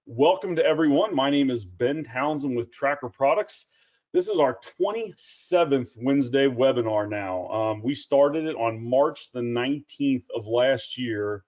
Welcome to everyone. My name is Ben Townsend with Tracker Products. This is our 27th Wednesday webinar now. We started it on March the 19th of last year.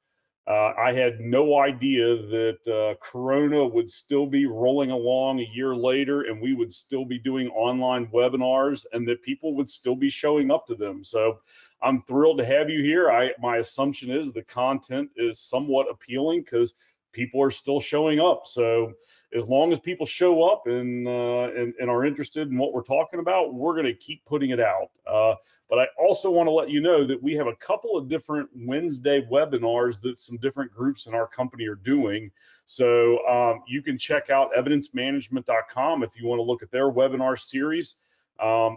I had no idea that Corona would still be rolling along a year later and we would still be doing online webinars and that people would still be showing up to them. So I'm thrilled to have you here. My assumption is the content is somewhat appealing because people are still showing up. So as long as people show up and are interested in what we're talking about, we're going to keep putting it out. But I also want to let you know that we have a couple of different Wednesday webinars that some different groups in our company are doing. So you can check out evidencemanagement.com if you want to look at their webinar series.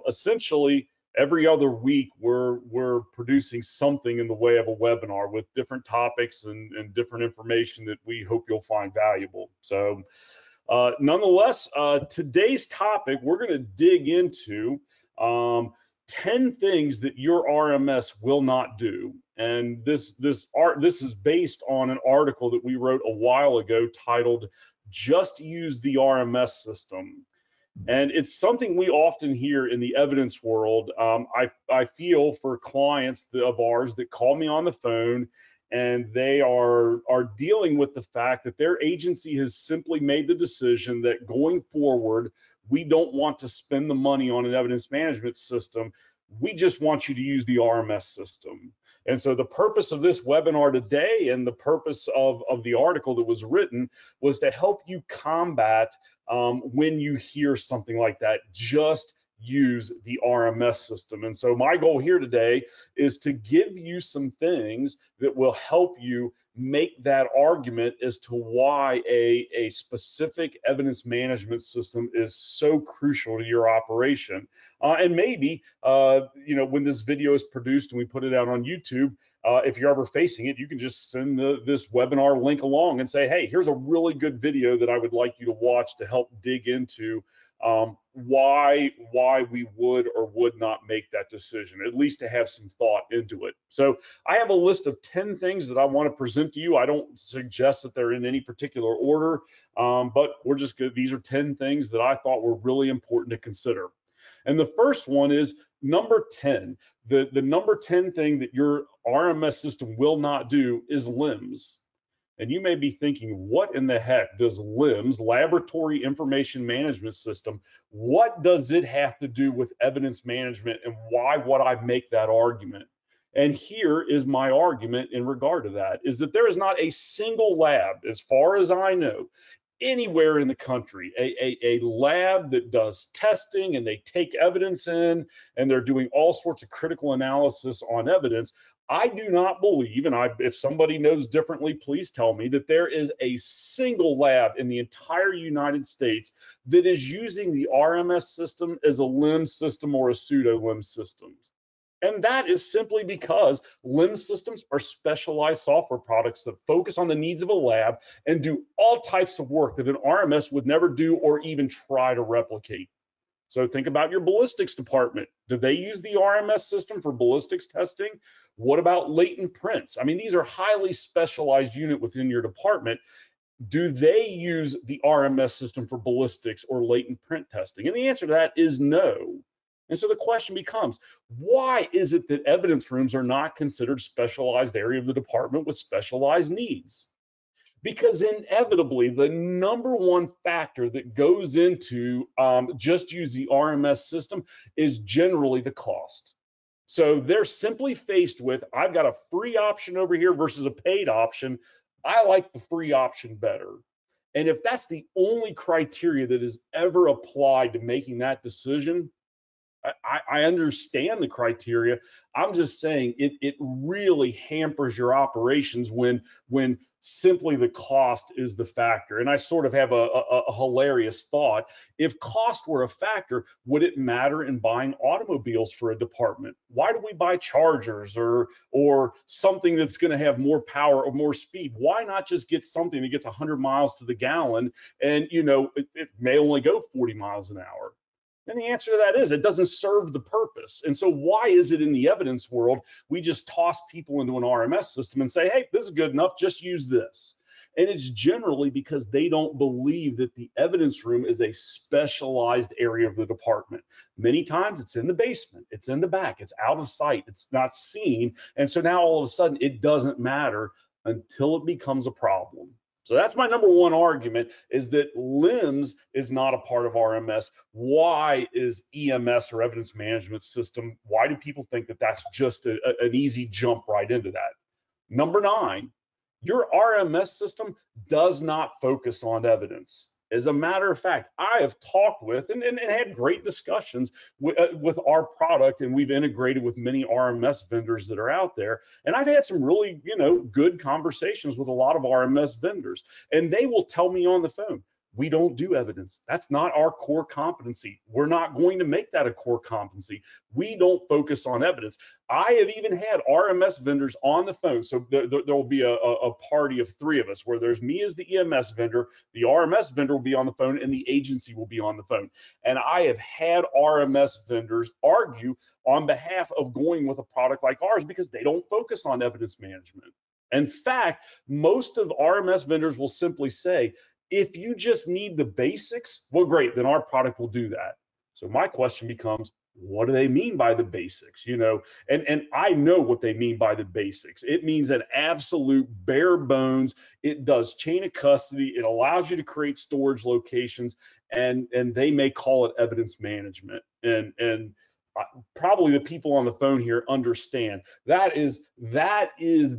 Essentially, every other week we're producing something in the way of a webinar with different topics and different information that we hope you'll find valuable. So nonetheless, today's topic, we're going to dig into 10 things that your RMS will not do. And this is based on an article that we wrote a while ago titled "Just Use the RMS System." And it's something we often hear in the evidence world. I feel for clients of ours that call me on the phone and they are dealing with the fact that their agency has simply made the decision that going forward, we don't want to spend the money on an evidence management system. We just want you to use the RMS system. And so the purpose of this webinar today and the purpose of the article that was written was to help you combat when you hear something like that. Just use the RMS system. And so my goal here today is to give you some things that will help you make that argument as to why a specific evidence management system is so crucial to your operation. And maybe, when this video is produced and we put it out on YouTube, if you're ever facing it, you can just send this webinar link along and say, hey, here's a really good video that I would like you to watch to help dig into why we would or would not make that decision, at least to have some thought into it. So I have a list of 10 things that I want to present to you. I don't suggest that they're in any particular order, but we're just good. These are 10 things that I thought were really important to consider. And the first one is number 10. The number 10 thing that your RMS system will not do is LIMS. And you may be thinking, what in the heck does LIMS, Laboratory Information Management System, what does it have to do with evidence management, and why would I make that argument? And here is my argument in regard to that, is that there is not a single lab, as far as I know, anywhere in the country, a lab that does testing and they take evidence in and they're doing all sorts of critical analysis on evidence. I do not believe, and if somebody knows differently, please tell me, that there is a single lab in the entire United States that is using the RMS system as a LIMS system or a pseudo LIMS system. And that is simply because LIMS systems are specialized software products that focus on the needs of a lab and do all types of work that an RMS would never do or even try to replicate. So think about your ballistics department. Do they use the RMS system for ballistics testing? What about latent prints? I mean, these are highly specialized units within your department. Do they use the RMS system for ballistics or latent print testing? And the answer to that is no. And so the question becomes, why is it that evidence rooms are not considered specialized area of the department with specialized needs? Because inevitably, the number one factor that goes into just use the RMS system is generally the cost. So they're simply faced with, I've got a free option over here versus a paid option. I like the free option better. And if that's the only criteria that is ever applied to making that decision, I understand the criteria. I'm just saying it really hampers your operations when simply the cost is the factor. And I sort of have a hilarious thought. If cost were a factor, would it matter in buying automobiles for a department? Why do we buy Chargers or something that's going to have more power or more speed? Why not just get something that gets 100 miles to the gallon and it may only go 40 miles an hour? And the answer to that is it doesn't serve the purpose. And so why is it in the evidence world we just toss people into an RMS system and say, hey, this is good enough, just use this? And it's generally because they don't believe that the evidence room is a specialized area of the department. Many times it's in the basement, it's in the back, it's out of sight, it's not seen. And so now all of a sudden it doesn't matter until it becomes a problem. So that's my number one argument, is that LIMS is not a part of RMS. Why is EMS, or evidence management system, why do people think that that's just an easy jump right into that? Number 9, your RMS system does not focus on evidence. As a matter of fact, I have talked with and had great discussions with our product, and we've integrated with many RMS vendors that are out there. And I've had some really, good conversations with a lot of RMS vendors, and they will tell me on the phone, we don't do evidence. That's not our core competency. We're not going to make that a core competency. We don't focus on evidence. I have even had RMS vendors on the phone. So there will be a party of 3 of us, where there's me as the EMS vendor, the RMS vendor will be on the phone, and the agency will be on the phone. And I have had RMS vendors argue on behalf of going with a product like ours because they don't focus on evidence management. In fact, most of RMS vendors will simply say, if you just need the basics, well, great, then our product will do that. So my question becomes, what do they mean by the basics? And I know what they mean by the basics. It means an absolute bare bones. It does chain of custody. It allows you to create storage locations, and they may call it evidence management. And probably the people on the phone here understand that is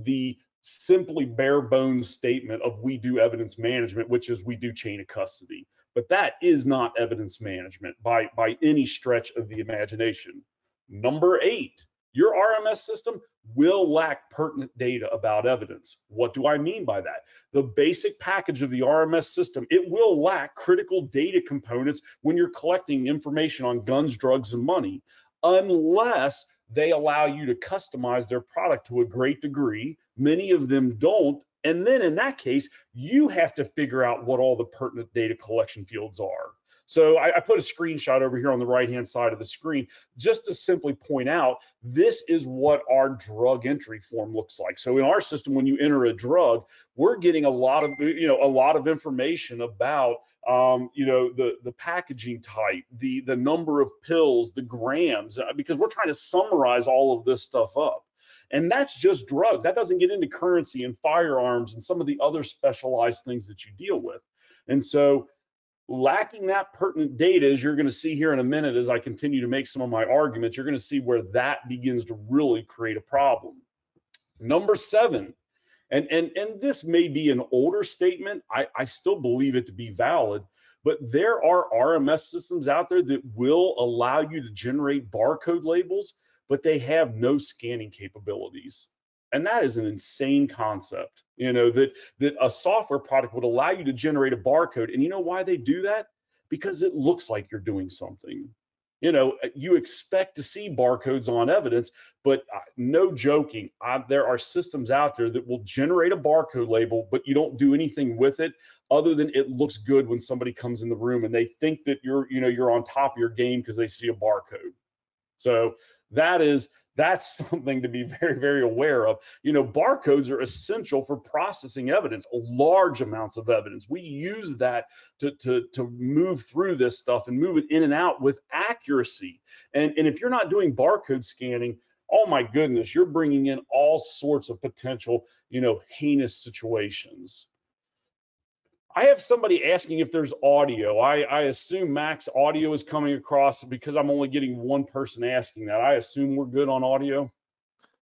the simply bare bones statement of we do evidence management, which is we do chain of custody. But that is not evidence management by any stretch of the imagination. Number 8, your RMS system will lack pertinent data about evidence. What do I mean by that? The basic package of the RMS system, it will lack critical data components when you're collecting information on guns, drugs, and money, unless they allow you to customize their product to a great degree. Many of them don't. And then in that case, you have to figure out what all the pertinent data collection fields are. So I put a screenshot over here on the right-hand side of the screen just to simply point out, this is what our drug entry form looks like. So in our system, when you enter a drug, we're getting a lot of information about the packaging type, the number of pills, the grams, because we're trying to summarize all of this stuff up. And that's just drugs. That doesn't get into currency and firearms and some of the other specialized things that you deal with. And so lacking that pertinent data, as you're going to see here in a minute as I continue to make some of my arguments, you're going to see where that begins to really create a problem. Number 7, and this may be an older statement, I still believe it to be valid, but there are RMS systems out there that will allow you to generate barcode labels, but they have no scanning capabilities. And that is an insane concept, that a software product would allow you to generate a barcode. And you know why they do that? Because it looks like you're doing something. You expect to see barcodes on evidence, but no joking, there are systems out there that will generate a barcode label, but you don't do anything with it other than it looks good when somebody comes in the room and they think that you're on top of your game because they see a barcode. So that's something to be very, very aware of. Barcodes are essential for processing evidence, large amounts of evidence. We use that to move through this stuff and move it in and out with accuracy. And if you're not doing barcode scanning, oh my goodness, you're bringing in all sorts of potential, heinous situations. I have somebody asking if there's audio. I assume Max audio is coming across, because I'm only getting one person asking that. I assume we're good on audio.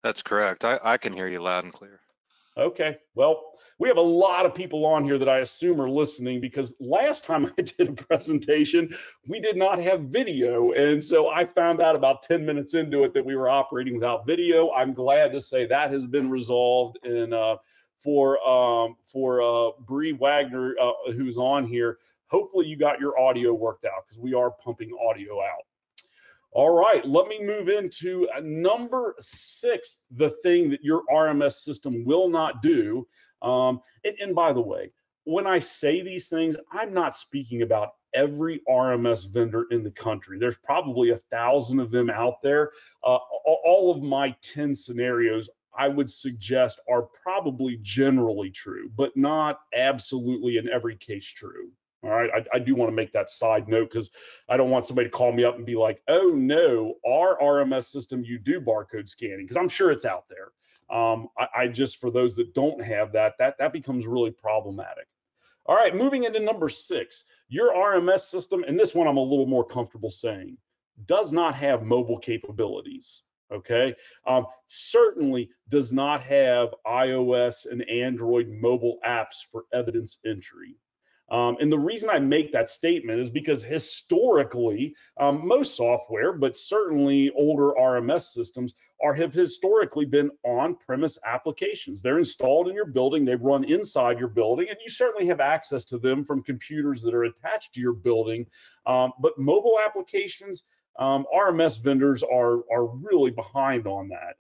That's correct. I can hear you loud and clear. Okay, well, we have a lot of people on here that I assume are listening, because last time I did a presentation, we did not have video. And so I found out about 10 minutes into it that we were operating without video. I'm glad to say that has been resolved. And for Bree Wagner, who's on here, hopefully you got your audio worked out, because we are pumping audio out. All right, let me move into number 6, the thing that your RMS system will not do. And by the way, when I say these things, I'm not speaking about every RMS vendor in the country. There's probably 1,000 of them out there. All of my 10 scenarios I would suggest are probably generally true, but not absolutely in every case true. All right, I do want to make that side note because I don't want somebody to call me up and be like, oh no, our RMS system, you do barcode scanning, because I'm sure it's out there. I just, for those that don't have that, that becomes really problematic. All right, moving into number 6, your RMS system, and this one I'm a little more comfortable saying, does not have mobile capabilities. Okay, certainly does not have iOS and Android mobile apps for evidence entry. And the reason I make that statement is because historically, most software, but certainly older RMS systems, have historically been on-premise applications. They're installed in your building, they run inside your building, and you certainly have access to them from computers that are attached to your building. But mobile applications, RMS vendors are really behind on that.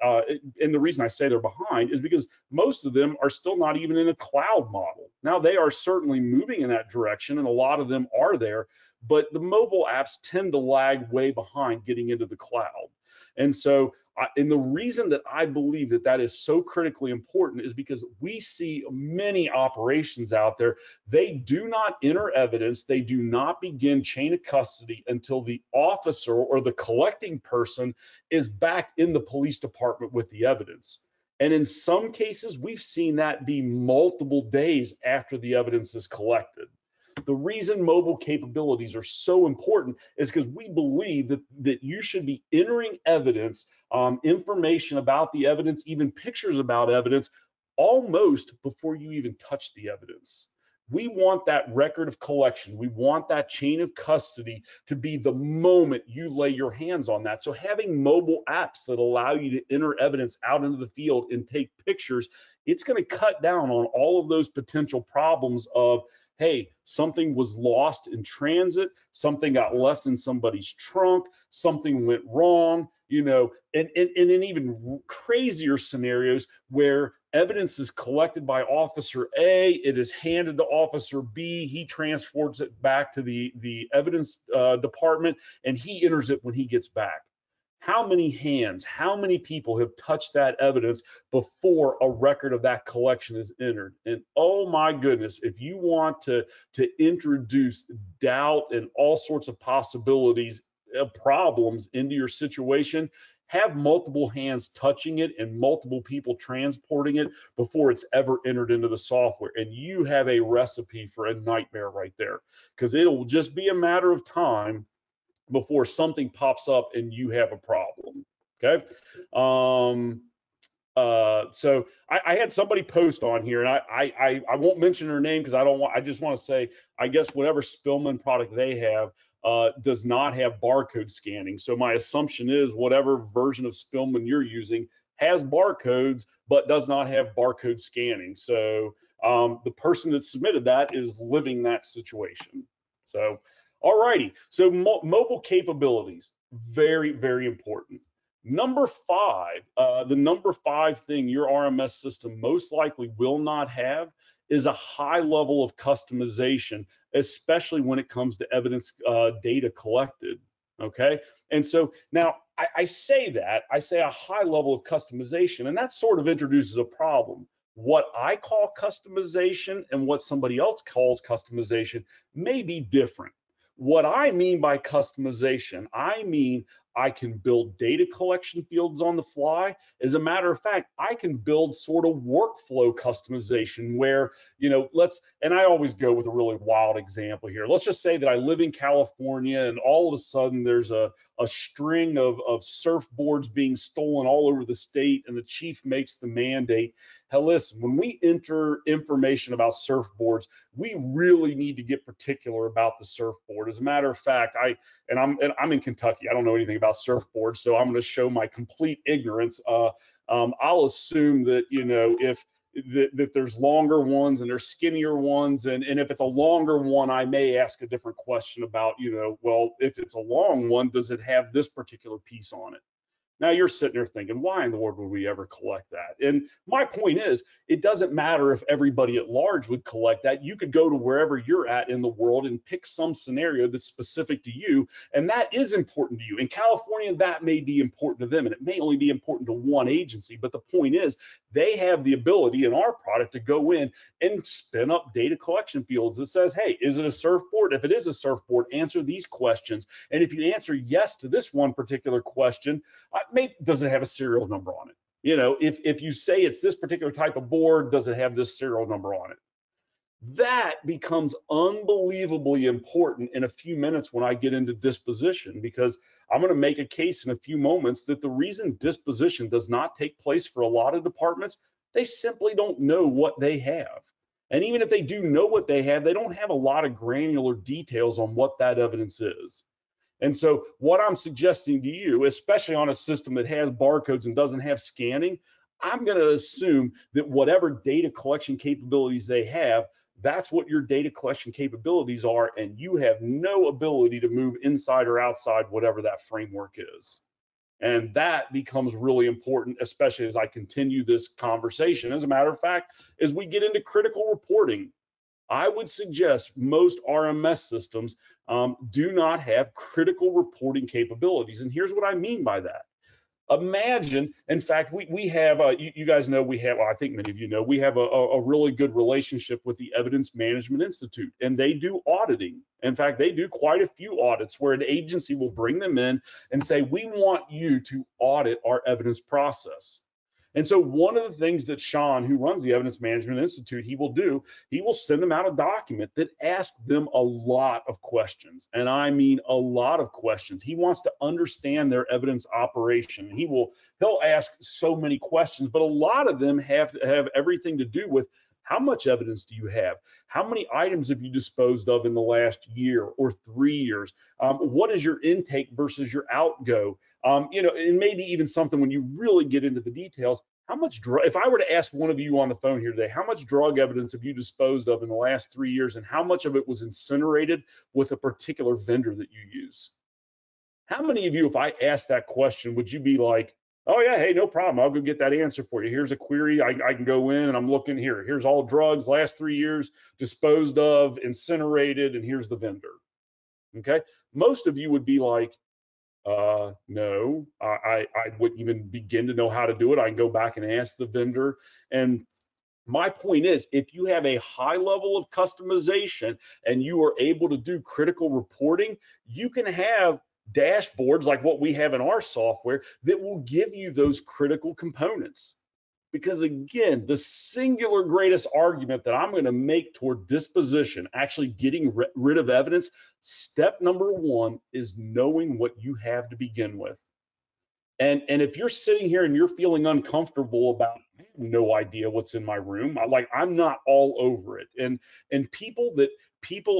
And the reason I say they're behind is because most of them are still not even in a cloud model. Now, they are certainly moving in that direction, and a lot of them are there, but the mobile apps tend to lag way behind getting into the cloud. And so, and the reason that I believe that that is so critically important is because we see many operations out there. They do not enter evidence, they do not begin chain of custody until the officer or the collecting person is back in the police department with the evidence. And in some cases, we've seen that be multiple days after the evidence is collected. The reason mobile capabilities are so important is because we believe that you should be entering evidence, information about the evidence, even pictures about evidence, almost before you even touch the evidence. We want that record of collection. We want that chain of custody to be the moment you lay your hands on that. So having mobile apps that allow you to enter evidence out into the field and take pictures, it's going to cut down on all of those potential problems of, hey, something was lost in transit, something got left in somebody's trunk, something went wrong, and in even crazier scenarios where evidence is collected by Officer A, it is handed to Officer B, he transports it back to the evidence department, and he enters it when he gets back. How many hands, how many people have touched that evidence before a record of that collection is entered? And oh my goodness, if you want to introduce doubt and all sorts of possibilities, problems into your situation, have multiple hands touching it and multiple people transporting it before it's ever entered into the software. And you have a recipe for a nightmare right there, because it'll just be a matter of time before something pops up and you have a problem. Okay. So I had somebody post on here, and I won't mention her name because I just want to say, I guess whatever Spillman product they have does not have barcode scanning. So my assumption is whatever version of Spillman you're using has barcodes, but does not have barcode scanning. So the person that submitted that is living that situation. So, all righty. So mobile capabilities, very, very important. Number 5, the number 5 thing your RMS system most likely will not have is a high level of customization, especially when it comes to evidence data collected. Okay. And so now I say a high level of customization, and that sort of introduces a problem. What I call customization and what somebody else calls customization may be different. What I mean by customization, I mean I can build data collection fields on the fly. As a matter of fact, I can build sort of workflow customization where, and I always go with a really wild example here. Let's just say that I live in California and all of a sudden there's a string of surfboards being stolen all over the state, and the chief makes the mandate. Hell, listen, when we enter information about surfboards, we really need to get particular about the surfboard. As a matter of fact, I'm in Kentucky. I don't know anything about surfboards, so I'm going to show my complete ignorance. I'll assume that if there's longer ones and there's skinnier ones, and if it's a longer one, I may ask a different question about, well, if it's a long one, does it have this particular piece on it? Now you're sitting there thinking, why in the world would we ever collect that? And my point is, it doesn't matter if everybody at large would collect that. You could go to wherever you're at in the world and pick some scenario that's specific to you, and that is important to you. In California, that may be important to them, and it may only be important to one agency. But the point is, they have the ability in our product to go in and spin up data collection fields that says, hey, is it a surfboard? If it is a surfboard, answer these questions. And if you answer yes to this one particular question, maybe does it have a serial number on it? You know, if you say it's this particular type of board, does it have this serial number on it? That becomes unbelievably important in a few minutes when I get into disposition, because I'm going to make a case in a few moments that the reason disposition does not take place for a lot of departments, they simply don't know what they have. And even if they do know what they have, they don't have a lot of granular details on what that evidence is. And so what I'm suggesting to you, especially on a system that has barcodes and doesn't have scanning, I'm going to assume that whatever data collection capabilities they have, that's what your data collection capabilities are, and you have no ability to move inside or outside whatever that framework is. And that becomes really important, especially as I continue this conversation. As a matter of fact, as we get into critical reporting, I would suggest most RMS systems do not have critical reporting capabilities. And here's what I mean by that. Imagine, in fact, we have, you guys know we have, well, I think many of you know, we have a really good relationship with the Evidence Management Institute, and they do auditing. In fact, they do quite a few audits where an agency will bring them in and say, we want you to audit our evidence process. And so one of the things that Sean, who runs the Evidence Management Institute, he will do, he will send them out a document that asks them a lot of questions. And I mean a lot of questions. He wants to understand their evidence operation. He'll ask so many questions, but a lot of them have everything to do with how much evidence do you have? How many items have you disposed of in the last year or 3 years? What is your intake versus your outgo? You know, and maybe even something when you really get into the details, how much drug, if I were to ask one of you on the phone here today, how much drug evidence have you disposed of in the last 3 years, and how much of it was incinerated with a particular vendor that you use? How many of you, if I asked that question, would you be like, oh yeah, hey, no problem, I'll go get that answer for you. Here's a query, I can go in and I'm looking here. Here's all drugs, last 3 years, disposed of, incinerated, and here's the vendor. Okay, most of you would be like, no, I wouldn't even begin to know how to do it. I can go back and ask the vendor. And my point is, if you have a high level of customization and you are able to do critical reporting, you can have dashboards like what we have in our software that will give you those critical components. Because again, the singular greatest argument that I'm going to make toward disposition, actually getting rid of evidence, step number one is knowing what you have to begin with. And if you're sitting here and you're feeling uncomfortable about, I have no idea what's in my room, I'm not all over it. And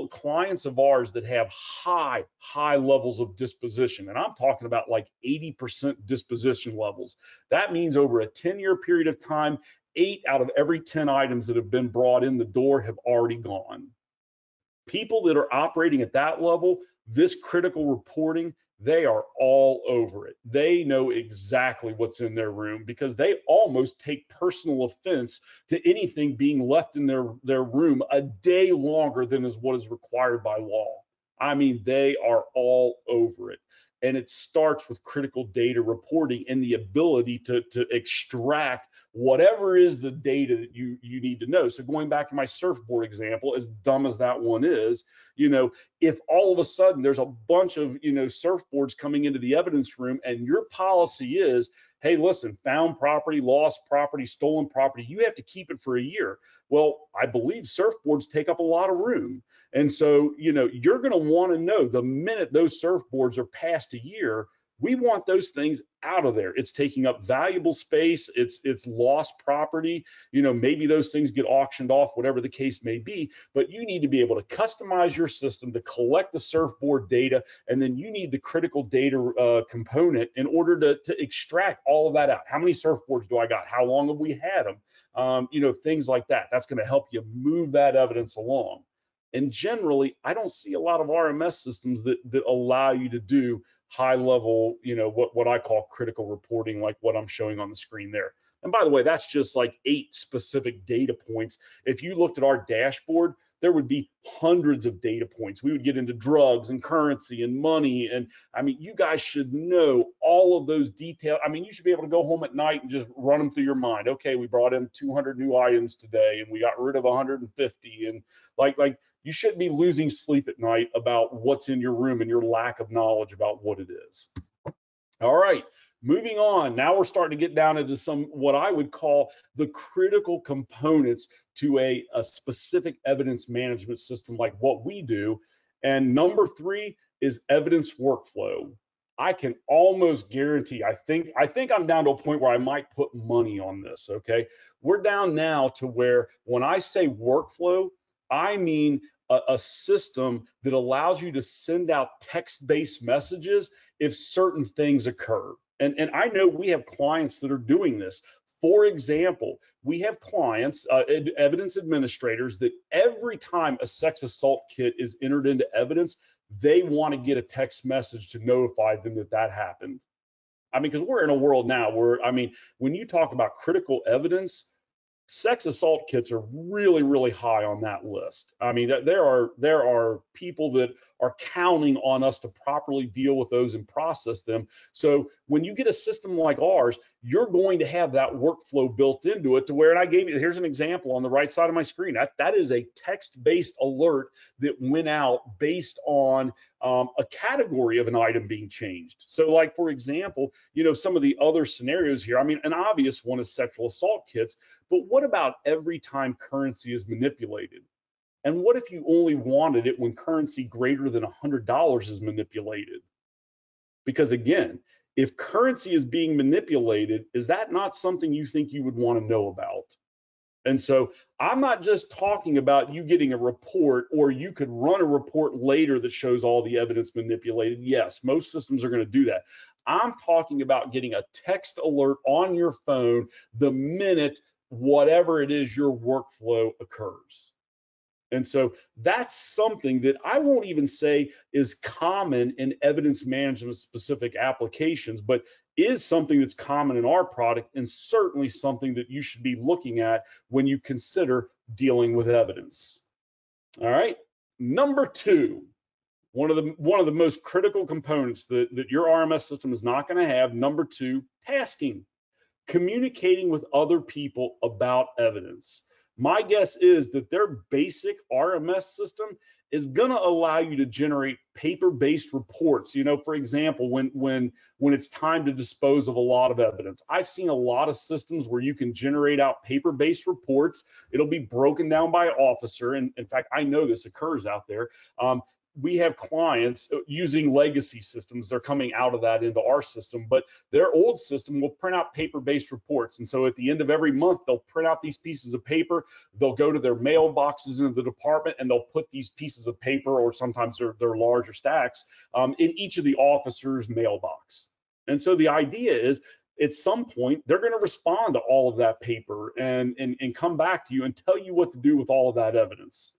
clients of ours that have high levels of disposition, and I'm talking about like 80% disposition levels. That means over a 10-year period of time, 8 out of every 10 items that have been brought in the door have already gone. People that are operating at that level, this critical reporting, they are all over it. They know exactly what's in their room because they almost take personal offense to anything being left in their room a day longer than is what is required by law. I mean, they are all over it. And it starts with critical data reporting and the ability to extract whatever is the data that you need to know. So going back to my surfboard example, as dumb as that one is, you know, if all of a sudden there's a bunch of, you know, surfboards coming into the evidence room and your policy is, hey, listen, found property, lost property, stolen property, you have to keep it for a year. Well, I believe surfboards take up a lot of room. And so, you know, you're going to want to know the minute those surfboards are past a year, we want those things out of there. It's taking up valuable space. It's lost property. You know, maybe those things get auctioned off, whatever the case may be, but you need to be able to customize your system to collect the surfboard data. And then you need the critical data component in order to extract all of that out. How many surfboards do I got? How long have we had them? You know, things like that. That's going to help you move that evidence along. And generally, I don't see a lot of RMS systems that allow you to do high level, what I call critical reporting, like what I'm showing on the screen there. And by the way, that's just like 8 specific data points. If you looked at our dashboard, there would be hundreds of data points. We would get into drugs and currency and money. And I mean, you guys should know all of those details. I mean, you should be able to go home at night and just run them through your mind. Okay, we brought in 200 new items today and we got rid of 150. And like you shouldn't be losing sleep at night about what's in your room and your lack of knowledge about what it is. All right, moving on. Now we're starting to get down into some what I would call the critical components to a specific evidence management system like what we do. And number 3 is evidence workflow. I can almost guarantee, I think I'm down to a point where I might put money on this, okay? We're down now to where when I say workflow, I mean a system that allows you to send out text-based messages if certain things occur. And I know we have clients that are doing this. For example, we have clients, evidence administrators, that every time a sex assault kit is entered into evidence, they want to get a text message to notify them that that happened. I mean, because we're in a world now where, I mean, when you talk about critical evidence, sex assault kits are really, really high on that list. I mean, there are people that are counting on us to properly deal with those and process them. So when you get a system like ours, you're going to have that workflow built into it to where, and I gave you, here's an example on the right side of my screen. That is a text-based alert that went out based on a category of an item being changed. So like, for example, some of the other scenarios here, I mean, an obvious one is sexual assault kits, but what about every time currency is manipulated? And what if you only wanted it when currency greater than $100 is manipulated? Because again, if currency is being manipulated, is that not something you think you would want to know about? And so I'm not just talking about you getting a report, or you could run a report later that shows all the evidence manipulated. Yes, most systems are going to do that. I'm talking about getting a text alert on your phone the minute whatever it is your workflow occurs. And so that's something that I won't even say is common in evidence management specific applications, but is something that's common in our product, and certainly something that you should be looking at when you consider dealing with evidence. All right, number 2, one of the most critical components that your RMS system is not going to have. Number 2, tasking, communicating with other people about evidence. My guess is that their basic RMS system is going to allow you to generate paper-based reports. For example, when it's time to dispose of a lot of evidence. I've seen a lot of systems where you can generate out paper-based reports. It'll be broken down by officer, and in fact, I know this occurs out there. We have clients using legacy systems. They're coming out of that into our system, but their old system will print out paper-based reports. And so at the end of every month, they'll print out these pieces of paper. They'll go to their mailboxes in the department, and they'll put these pieces of paper, or sometimes they're larger stacks, in each of the officers' mailbox. And so the idea is, at some point, they're going to respond to all of that paper and come back to you and tell you what to do with all of that evidence.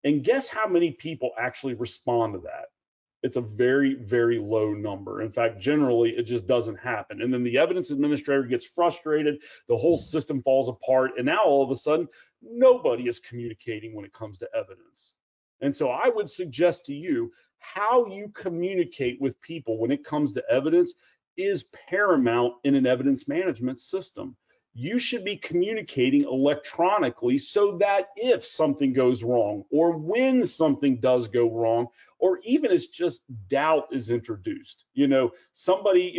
And guess how many people actually respond to that? It's a very, very low number. In fact, generally, it just doesn't happen. And then the evidence administrator gets frustrated, the whole system falls apart, and now all of a sudden, nobody is communicating when it comes to evidence. And so I would suggest to you, how you communicate with people when it comes to evidence is paramount in an evidence management system. You should be communicating electronically so that if something goes wrong, or when something does go wrong, or even as just doubt is introduced, somebody,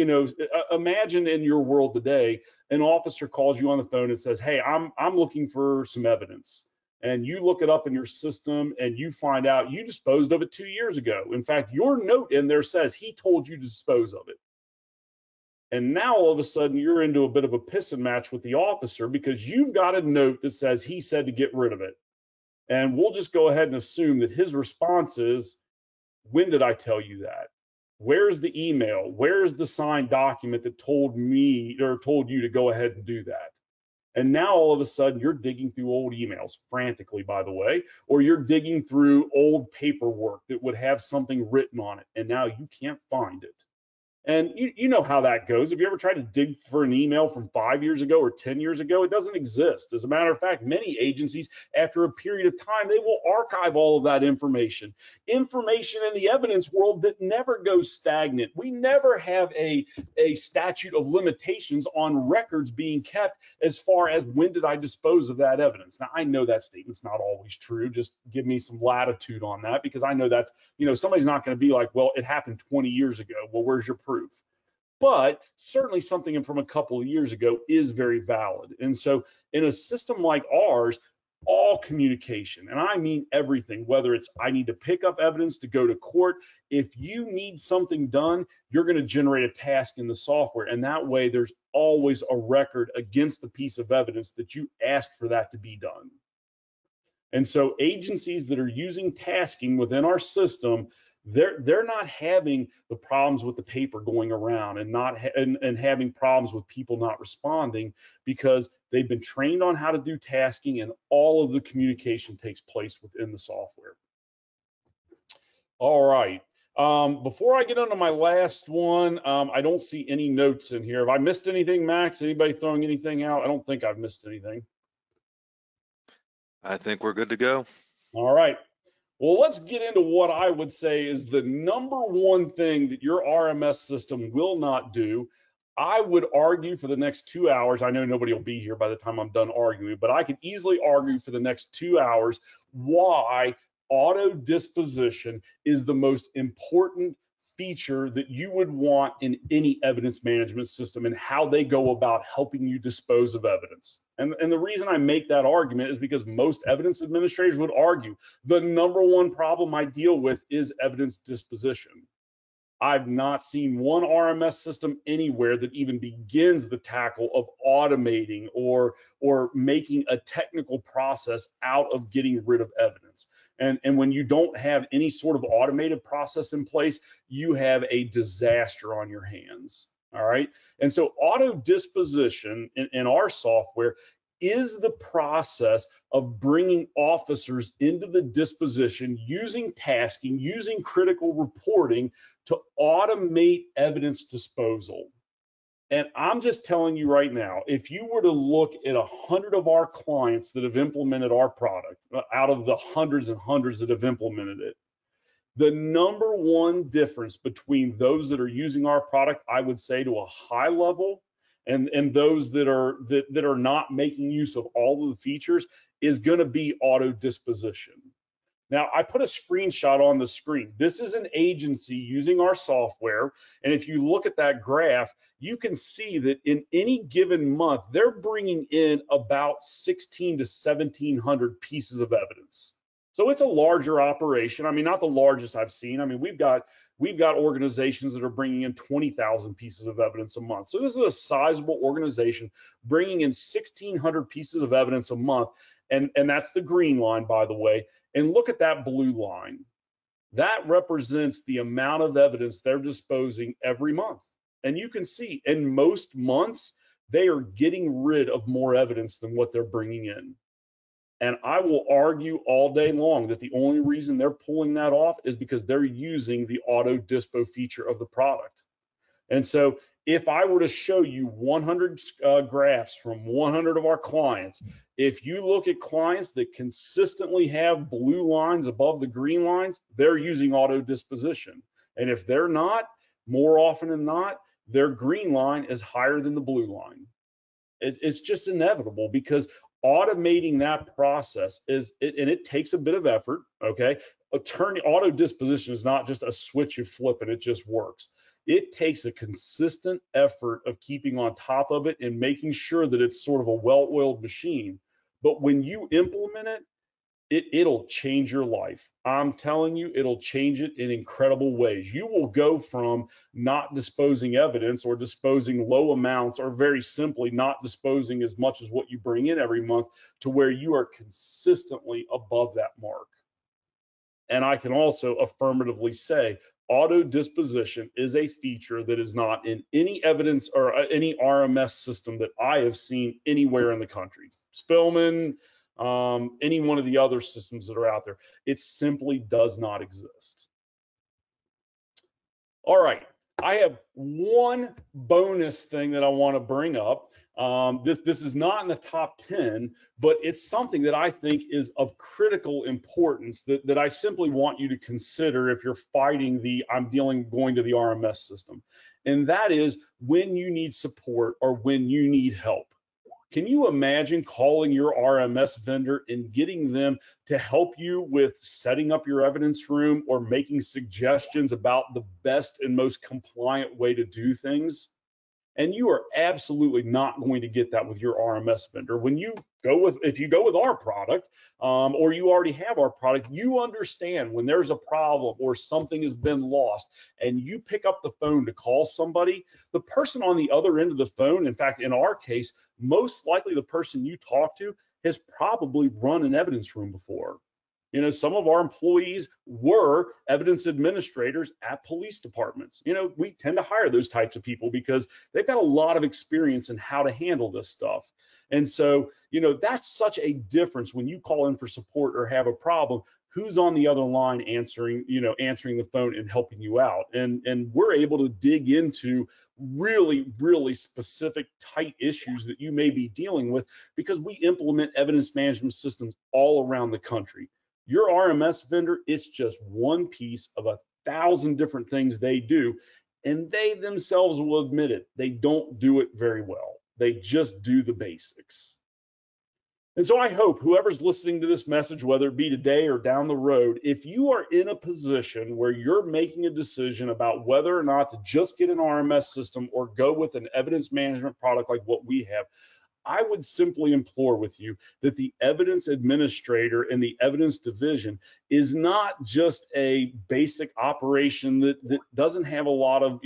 imagine in your world today, an officer calls you on the phone and says, hey, I'm looking for some evidence. And you look it up in your system and you find out you disposed of it 2 years ago. In fact, your note in there says he told you to dispose of it. And now all of a sudden you're into a bit of a piss and match with the officer because you've got a note that says he said to get rid of it. And we'll just go ahead and assume that his response is, when did I tell you that? Where's the email? Where's the signed document that told me or told you to go ahead and do that? And now all of a sudden you're digging through old emails, frantically, by the way, or you're digging through old paperwork that would have something written on it. And now you can't find it. And you know how that goes. Have you ever tried to dig for an email from 5 years ago or 10 years ago? It doesn't exist. As a matter of fact, many agencies, after a period of time, they will archive all of that information. Information in the evidence world that never goes stagnant. We never have a statute of limitations on records being kept as far as when did I dispose of that evidence. Now, I know that statement's not always true. Just give me some latitude on that, because I know that's, somebody's not going to be like, well, it happened 20 years ago. Well, where's your proof? But certainly something from a couple of years ago is very valid. And so in a system like ours, all communication, and I mean everything, whether it's I need to pick up evidence to go to court, if you need something done, you're going to generate a task in the software. And that way there's always a record against the piece of evidence that you asked for that to be done. And so agencies that are using tasking within our system, they're not having the problems with the paper going around and having problems with people not responding, because they've been trained on how to do tasking, and all of the communication takes place within the software. All right. Before I get into my last one, I don't see any notes in here. Have I missed anything, Max? Anybody throwing anything out? I don't think I've missed anything. I think we're good to go. All right. Well, let's get into what I would say is the number one thing that your RMS system will not do. I would argue for the next 2 hours. I know nobody will be here by the time I'm done arguing, but I could easily argue for the next 2 hours why auto disposition is the most important feature that you would want in any evidence management system, and how they go about helping you dispose of evidence. And the reason I make that argument is because most evidence administrators would argue the number one problem I deal with is evidence disposition. I've not seen one RMS system anywhere that even begins the tackle of automating or making a technical process out of getting rid of evidence. And when you don't have any sort of automated process in place, you have a disaster on your hands. All right. And so auto disposition in our software is the process of bringing officers into the disposition using tasking, using critical reporting to automate evidence disposal. And I'm just telling you right now, if you were to look at 100 of our clients that have implemented our product, out of the hundreds and hundreds that have implemented it, the number one difference between those that are using our product, I would say to a high level, and those that are not making use of all of the features, is going to be auto disposition. Now, I put a screenshot on the screen. This is an agency using our software, and if you look at that graph, you can see that in any given month, they're bringing in about 16 to 1,700 pieces of evidence. So it's a larger operation. I mean, not the largest I've seen. I mean, we've got organizations that are bringing in 20,000 pieces of evidence a month. So this is a sizable organization bringing in 1,600 pieces of evidence a month, and that's the green line, by the way. And look at that blue line. That represents the amount of evidence they're disposing every month. And you can see in most months, they are getting rid of more evidence than what they're bringing in. And I will argue all day long that the only reason they're pulling that off is because they're using the auto dispo feature of the product. And so if I were to show you 100 graphs from 100 of our clients, if you look at clients that consistently have blue lines above the green lines, they're using auto disposition. And if they're not, more often than not, their green line is higher than the blue line. It's just inevitable, because automating that process and it takes a bit of effort. Okay, auto disposition is not just a switch you flip and it just works. It takes a consistent effort of keeping on top of it and making sure that it's sort of a well-oiled machine. But when you implement it, it'll change your life. I'm telling you, it'll change it in incredible ways. You will go from not disposing evidence or disposing low amounts, or very simply not disposing as much as what you bring in every month, to where you are consistently above that mark. And I can also affirmatively say auto disposition is a feature that is not in any evidence or any RMS system that I have seen anywhere in the country. Spillman, any one of the other systems that are out there. It simply does not exist. All right. I have one bonus thing that I want to bring up. This is not in the top 10, but it's something that I think is of critical importance that I simply want you to consider if you're fighting going to the RMS system. And that is when you need support or when you need help. Can you imagine calling your RMS vendor and getting them to help you with setting up your evidence room or making suggestions about the best and most compliant way to do things? And you are absolutely not going to get that with your RMS vendor. If you go with our product, or you already have our product, you understand when there's a problem or something has been lost, and you pick up the phone to call somebody, the person on the other end of the phone, in fact, in our case, most likely the person you talk to has probably run an evidence room before. You know, some of our employees were evidence administrators at police departments. You know, we tend to hire those types of people because they've got a lot of experience in how to handle this stuff. And so, you know, that's such a difference when you call in for support or have a problem. Who's on the other line answering the phone and helping you out? And we're able to dig into really, really specific, tight issues that you may be dealing with because we implement evidence management systems all around the country. Your RMS vendor, it's just one piece of 1,000 different things they do, and they themselves will admit it. They don't do it very well. They just do the basics. And so I hope whoever's listening to this message, whether it be today or down the road, if you are in a position where you're making a decision about whether or not to just get an RMS system or go with an evidence management product like what we have, I would simply implore with you that the evidence administrator and the evidence division is not just a basic operation that doesn't have a lot of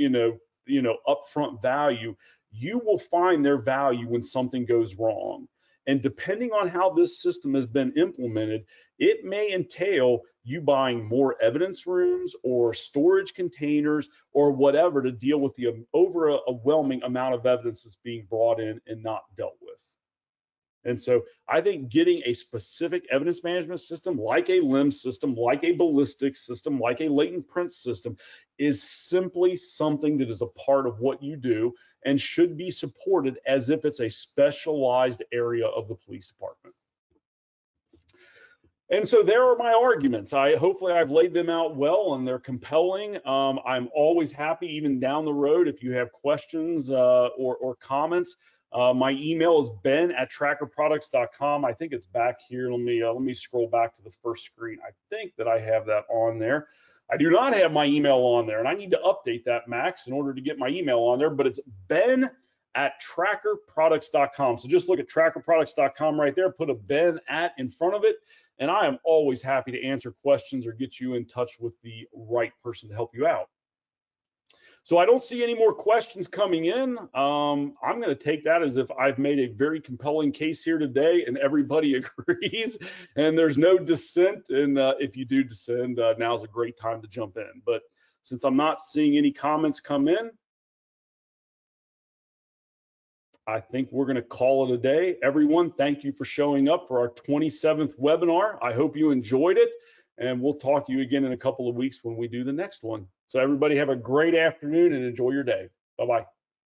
upfront value. You will find their value when something goes wrong. And depending on how this system has been implemented, it may entail you buying more evidence rooms or storage containers or whatever to deal with the overwhelming amount of evidence that's being brought in and not dealt with. And so I think getting a specific evidence management system like a LIMS system, like a ballistics system, like a latent print system is simply something that is a part of what you do and should be supported as if it's a specialized area of the police department. And so there are my arguments. Hopefully I've laid them out well and they're compelling. I'm always happy, even down the road, if you have questions or comments. My email is ben@trackerproducts.com. I think it's back here. Let me scroll back to the first screen. I think that I have that on there. I do not have my email on there, and I need to update that, Max, in order to get my email on there. But it's ben@trackerproducts.com. So just look at trackerproducts.com right there. Put a Ben at in front of it, and I am always happy to answer questions or get you in touch with the right person to help you out. So I don't see any more questions coming in. I'm going to take that as if I've made a very compelling case here today and everybody agrees and there's no dissent. And if you do dissent, now's a great time to jump in. But since I'm not seeing any comments come in, I think we're going to call it a day. Everyone, thank you for showing up for our 27th webinar. I hope you enjoyed it. And we'll talk to you again in a couple of weeks when we do the next one. So everybody have a great afternoon and enjoy your day. Bye-bye.